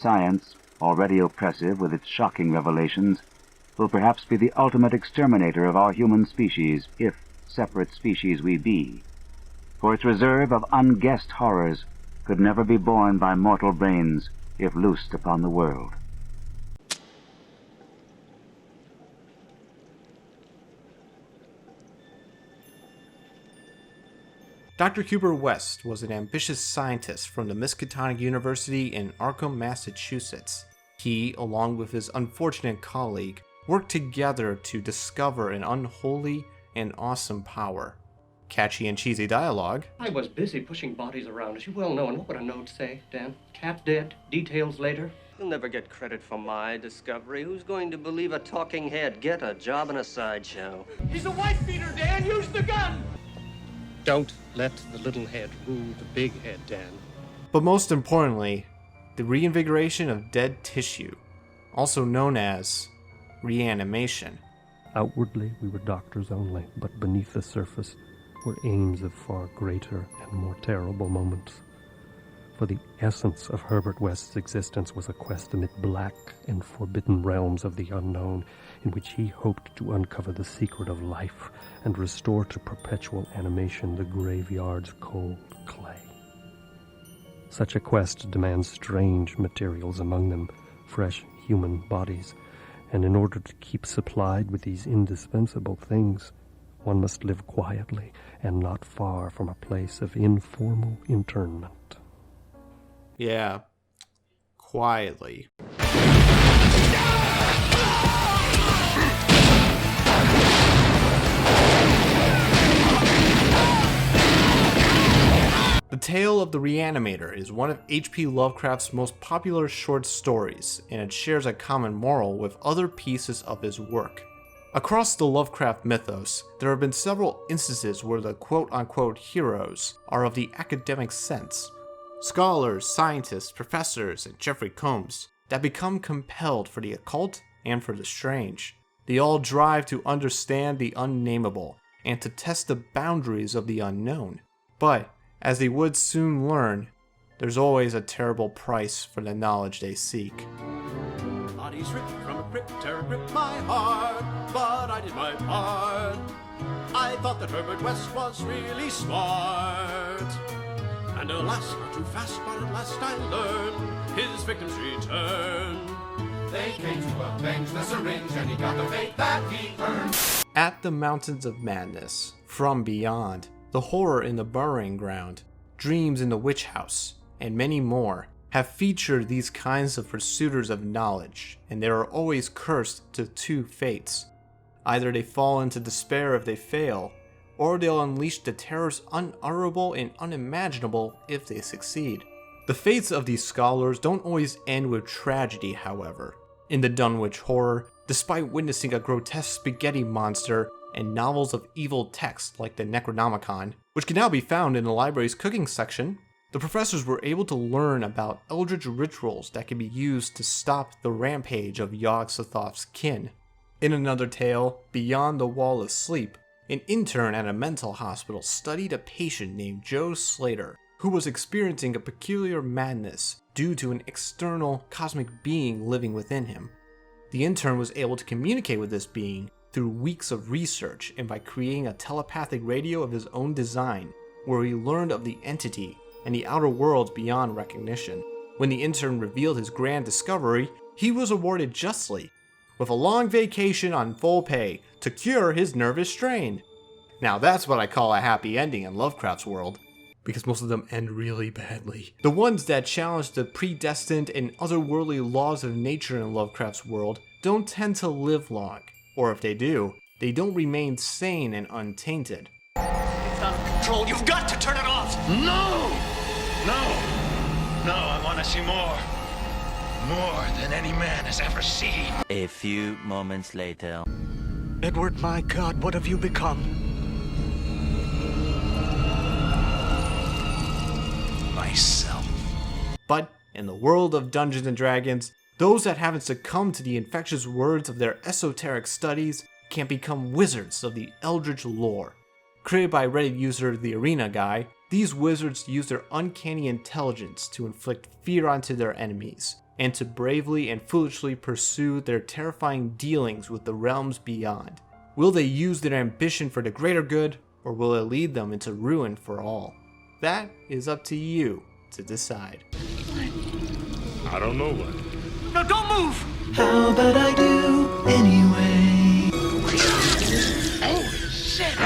science, already oppressive with its shocking revelations, will perhaps be the ultimate exterminator of our human species, if separate species we be. For its reserve of unguessed horrors could never be borne by mortal brains if loosed upon the world. Dr. Hubert West was an ambitious scientist from the Miskatonic University in Arkham, Massachusetts. He, along with his unfortunate colleague, worked together to discover an unholy and awesome power. Catchy and cheesy dialogue. I was busy pushing bodies around, as you well know, and what would a note say, Dan? Cat dead, details later. You'll never get credit for my discovery. Who's going to believe a talking head? Get a job in a sideshow. He's a white beater, Dan! Use the gun! Don't let the little head rule the big head, Dan. But most importantly, the reinvigoration of dead tissue, also known as reanimation. Outwardly, we were doctors only, but beneath the surface were aims of far greater and more terrible moments. For the essence of Herbert West's existence was a quest amid black and forbidden realms of the unknown, in which he hoped to uncover the secret of life and restore to perpetual animation the graveyard's cold clay. Such a quest demands strange materials, among them fresh human bodies, and in order to keep supplied with these indispensable things, one must live quietly and not far from a place of informal internment. Yeah, quietly. The Tale of the Reanimator is one of H.P. Lovecraft's most popular short stories, and it shares a common moral with other pieces of his work. Across the Lovecraft mythos, there have been several instances where the quote-unquote heroes are of the academic sense. Scholars, scientists, professors, and Jeffrey Combs that become compelled for the occult and for the strange. They all drive to understand the unnameable and to test the boundaries of the unknown. But, as they would soon learn, there's always a terrible price for the knowledge they seek. Bodies ripped from a crypt, terror gripped my heart, but I did my part. I thought that Herbert West was really smart. And alas, not too fast, but at last I learned his victims return. They came to avenge the syringe, and he got the fate that he earned. At the Mountains of Madness, From Beyond, The Horror in the Burying Ground, Dreams in the Witch House, and many more have featured these kinds of pursuers of knowledge, and they are always cursed to two fates. Either they fall into despair if they fail, or they'll unleash the terrors unutterable and unimaginable if they succeed. The fates of these scholars don't always end with tragedy, however. In the Dunwich Horror, despite witnessing a grotesque spaghetti monster and novels of evil text like the Necronomicon, which can now be found in the library's cooking section, the professors were able to learn about eldritch rituals that can be used to stop the rampage of Yog-Sothoth's kin. In another tale, Beyond the Wall of Sleep, an intern at a mental hospital studied a patient named Joe Slater, who was experiencing a peculiar madness due to an external cosmic being living within him. The intern was able to communicate with this being through weeks of research and by creating a telepathic radio of his own design, where he learned of the entity and the outer worlds beyond recognition. When the intern revealed his grand discovery, he was awarded justly with a long vacation on full pay to cure his nervous strain. Now that's what I call a happy ending in Lovecraft's world, because most of them end really badly. The ones that challenge the predestined and otherworldly laws of nature in Lovecraft's world don't tend to live long, or if they do, they don't remain sane and untainted. It's out of control. You've got to turn it off. No! I want to see more. More than any man has ever seen. A few moments later. Edward, my God, what have you become? Myself. But in the world of Dungeons & Dragons, those that haven't succumbed to the infectious words of their esoteric studies can become wizards of the Eldritch Lore. Created by Reddit user TheArenaGuy, these wizards use their uncanny intelligence to inflict fear onto their enemies, and to bravely and foolishly pursue their terrifying dealings with the realms beyond. Will they use their ambition for the greater good, or will it lead them into ruin for all? That is up to you to decide. I don't know what. No, don't move! How about I do anyway? Holy shit!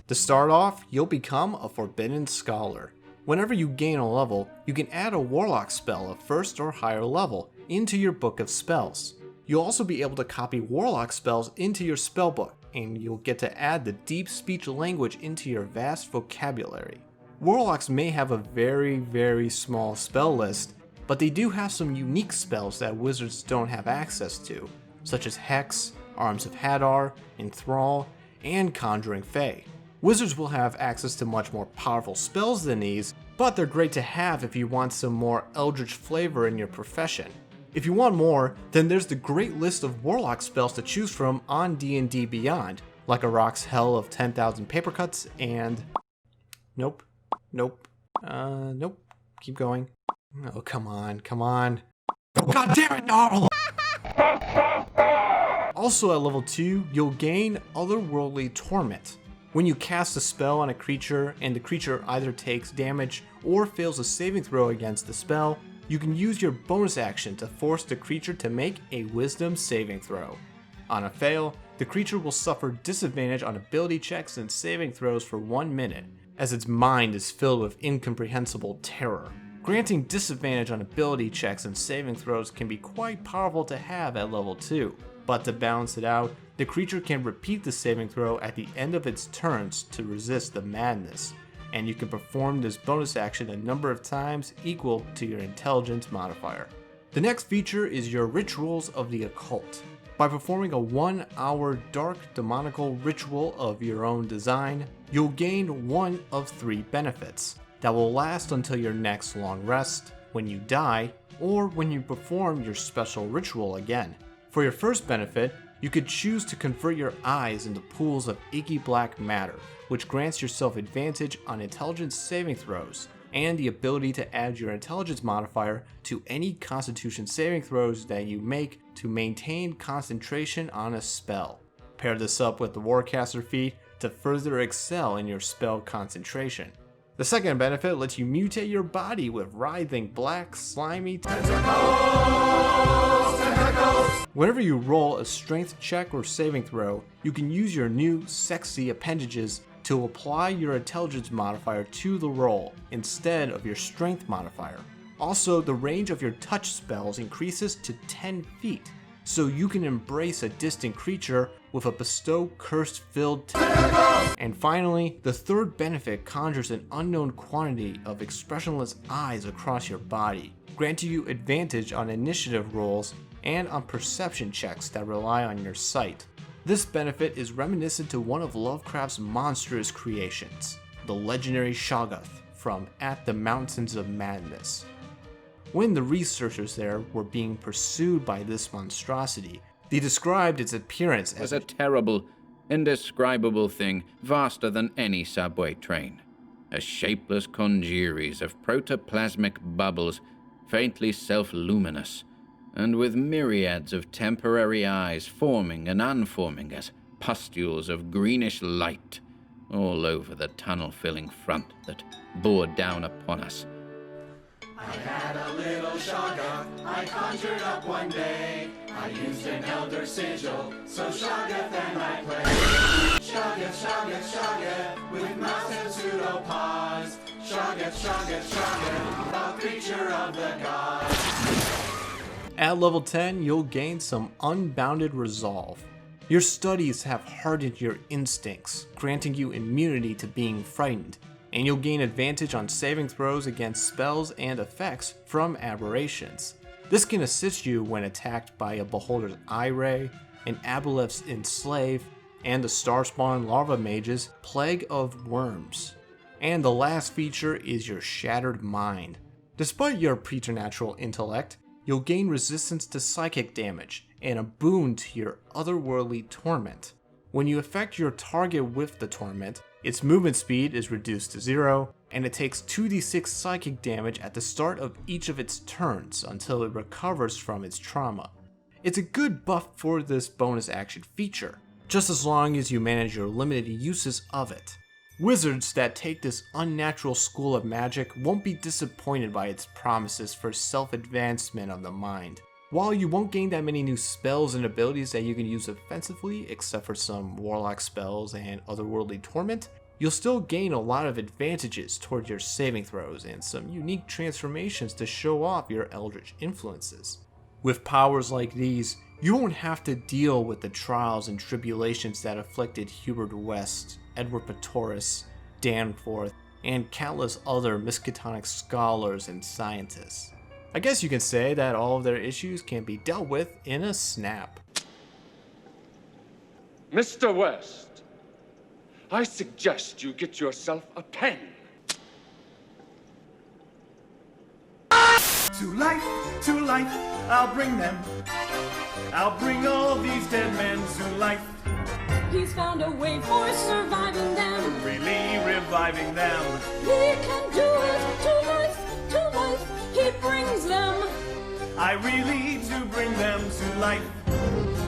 To start off, you'll become a Forbidden Scholar. Whenever you gain a level, you can add a Warlock spell of first or higher level into your book of spells. You'll also be able to copy Warlock spells into your spellbook, and you'll get to add the deep speech language into your vast vocabulary. Warlocks may have a very small spell list, but they do have some unique spells that wizards don't have access to, such as Hex, Arms of Hadar, Enthrall, and Conjuring Fae. Wizards will have access to much more powerful spells than these, but they're great to have if you want some more eldritch flavor in your profession. If you want more, then there's the great list of Warlock spells to choose from on D&D Beyond, like Arak's Hell of 10,000 Papercuts and... Nope. Keep going. Oh, come on. God damn it, Gnarl! Also at level 2, you'll gain Otherworldly Torment. When you cast a spell on a creature and the creature either takes damage or fails a saving throw against the spell, you can use your bonus action to force the creature to make a Wisdom saving throw. On a fail, the creature will suffer disadvantage on ability checks and saving throws for 1 minute, as its mind is filled with incomprehensible terror. Granting disadvantage on ability checks and saving throws can be quite powerful to have at level 2, but to balance it out, the creature can repeat the saving throw at the end of its turns to resist the madness, and you can perform this bonus action a number of times equal to your intelligence modifier. The next feature is your Rituals of the Occult. By performing a 1-hour dark demonical ritual of your own design, you'll gain one of 3 benefits that will last until your next long rest, when you die, or when you perform your special ritual again. For your first benefit, you could choose to convert your eyes into pools of inky black matter, which grants yourself advantage on intelligence saving throws, and the ability to add your intelligence modifier to any constitution saving throws that you make to maintain concentration on a spell. Pair this up with the Warcaster feat to further excel in your spell concentration. The second benefit lets you mutate your body with writhing black slimy tentacles. Whenever you roll a strength check or saving throw, you can use your new sexy appendages to apply your intelligence modifier to the roll instead of your strength modifier. Also, the range of your touch spells increases to 10 feet, so you can embrace a distant creature with a bestow curse-filled tentacle. And finally, the third benefit conjures an unknown quantity of expressionless eyes across your body, granting you advantage on initiative rolls and on perception checks that rely on your sight. This benefit is reminiscent to one of Lovecraft's monstrous creations, the legendary Shoggoth from At the Mountains of Madness. When the researchers there were being pursued by this monstrosity, they described its appearance as a terrible, indescribable thing, vaster than any subway train. A shapeless congeries of protoplasmic bubbles, faintly self-luminous, and with myriads of temporary eyes forming and unforming as pustules of greenish light all over the tunnel-filling front that bore down upon us. I had a little Shoggoth I conjured up one day. I used an elder sigil, so Shoggoth and I played. Shoggoth, Shoggoth, Shoggoth, with mouth and pseudopods. Shoggoth, Shoggoth, Shoggoth, a creature of the gods. At level 10, you'll gain some unbounded resolve. Your studies have hardened your instincts, granting you immunity to being frightened, and you'll gain advantage on saving throws against spells and effects from aberrations. This can assist you when attacked by a Beholder's Eye Ray, an Aboleth's Enslave, and the Starspawn Larva Mage's Plague of Worms. And the last feature is your Shattered Mind. Despite your preternatural intellect, you'll gain resistance to psychic damage and a boon to your Otherworldly Torment. When you affect your target with the torment, Its movement speed is reduced to 0, and it takes 2d6 psychic damage at the start of each of its turns until it recovers from its trauma. It's a good buff for this bonus action feature, just as long as you manage your limited uses of it. Wizards that take this unnatural school of magic won't be disappointed by its promises for self-advancement of the mind. While you won't gain that many new spells and abilities that you can use offensively, except for some warlock spells and otherworldly torment, you'll still gain a lot of advantages toward your saving throws and some unique transformations to show off your eldritch influences. With powers like these, you won't have to deal with the trials and tribulations that afflicted Hubert West, Edward Pretorius, Danforth, and countless other Miskatonic scholars and scientists. I guess you can say that all of their issues can be dealt with in a snap. Mr. West, I suggest you get yourself a pen. To life, I'll bring them. I'll bring all these dead men to life. He's found a way for surviving them. Really reviving them. He can do it. To life, he brings them. I really do bring them to life.